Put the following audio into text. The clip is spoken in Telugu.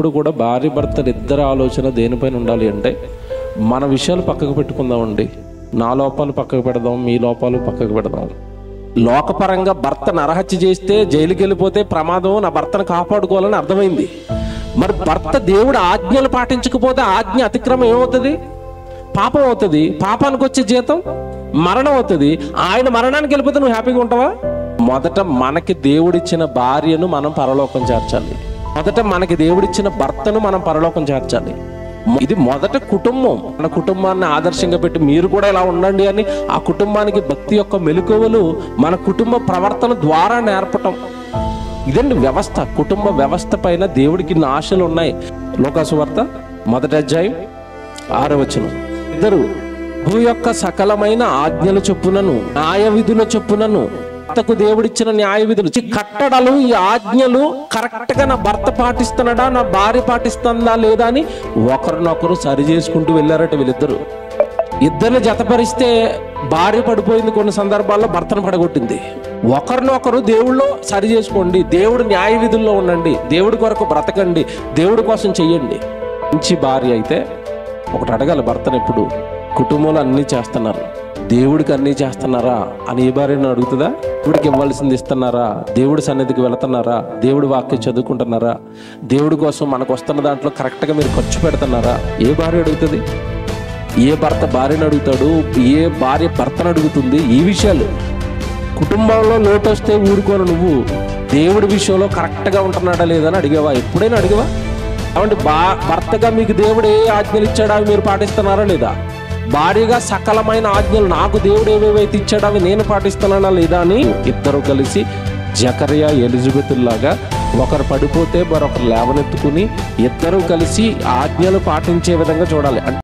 ఎప్పుడు కూడా భార్య భర్తలు ఇద్దరు ఆలోచన దేనిపైన ఉండాలి అంటే, మన విషయాలు పక్కకు పెట్టుకుందామండి, నా లోపాలు పక్కకు పెడదాం, మీ లోపాలు పక్కకు పెడదాం. లోకపరంగా భర్త నరహత్య చేస్తే జైలుకి వెళ్ళిపోతే ప్రమాదం, నా భర్తను కాపాడుకోవాలని అర్థమైంది. మరి భర్త దేవుడు ఆజ్ఞలు పాటించకపోతే ఆజ్ఞ అతిక్రమం ఏమవుతుంది? పాపం అవుతుంది. పాపానికి వచ్చే జీతం మరణం అవుతుంది. ఆయన మరణానికి వెళ్ళిపోతే నువ్వు హ్యాపీగా ఉంటావా? మొదట మనకి దేవుడిచ్చిన భార్యను మనం పరలోకం చేర్చాలి. మొదట మనకి దేవుడిచ్చిన భర్తను మనం పరలోకం చేర్చాలి. ఇది మొదట కుటుంబం. మన కుటుంబాన్ని ఆదర్శంగా పెట్టి మీరు కూడా ఇలా ఉండండి అని ఆ కుటుంబానికి భక్తి యొక్క మెలకువలు మన కుటుంబ ప్రవర్తన ద్వారా నేర్పటం. ఇదండి వ్యవస్థ. కుటుంబ వ్యవస్థ పైన దేవుడికి ఆశలు ఉన్నాయి. లోకాసువార్త 1వ అధ్యాయం 6వ వచనం, ఇద్దరు భూ యొక్క సకలమైన ఆజ్ఞల చొప్పునను న్యాయ విధుల చొప్పునను భర్తకు దేవుడిచ్చిన న్యాయ విధులు, కట్టడలు, ఈ ఆజ్ఞలు కరెక్ట్ గా నా భర్త పాటిస్తున్నాడా, నా భార్య పాటిస్తుందా లేదా అని ఒకరినొకరు సరి చేసుకుంటూ వెళ్ళారట వీళ్ళిద్దరు. ఇద్దరిని జతపరిస్తే భార్య పడిపోయింది, కొన్ని సందర్భాల్లో భర్తను పడగొట్టింది. ఒకరినొకరు దేవుళ్ళు సరి చేసుకోండి, దేవుడు న్యాయ విధుల్లో ఉండండి, దేవుడి కొరకు బ్రతకండి, దేవుడి కోసం చెయ్యండి. మంచి భార్య అయితే ఒకటి అడగాలి భర్తను ఎప్పుడు, కుటుంబంలో అన్నీ చేస్తున్నారు, దేవుడికి అన్నీ చేస్తున్నారా అని ఏ భార్యను అడుగుతుందా? దేవుడికి ఇవ్వాల్సింది ఇస్తున్నారా? దేవుడి సన్నిధికి వెళుతున్నారా? దేవుడి వాక్యం చదువుకుంటున్నారా? దేవుడి కోసం మనకు వస్తున్న దాంట్లో కరెక్ట్గా మీరు ఖర్చు పెడుతున్నారా? ఏ భార్య అడుగుతుంది? ఏ భర్త భార్యను అడుగుతాడు? ఏ భార్య భర్తను అడుగుతుంది? ఈ విషయాలు. కుటుంబంలో లోటు వస్తే ఊరుకోను, నువ్వు దేవుడి విషయంలో కరెక్ట్గా ఉంటున్నాడా లేదని అడిగావా? ఎప్పుడైనా అడిగావా? కాబట్టి భర్తగా మీకు దేవుడు ఏ ఆజ్ఞలు ఇచ్చాడా అవి మీరు పాటిస్తున్నారా లేదా? భార్యగా సకలమైన ఆజ్ఞలు నాకు దేవుడు ఏవేవైతే ఇచ్చాడో అవి నేను పాటిస్తున్నానా లేదా అని ఇద్దరు కలిసి జకరియా ఎలిజబెత్ లాగా ఒకరు పడిపోతే మరొకరు లేవనెత్తుకుని ఇద్దరు కలిసి ఆజ్ఞలు పాటించే విధంగా చూడాలి.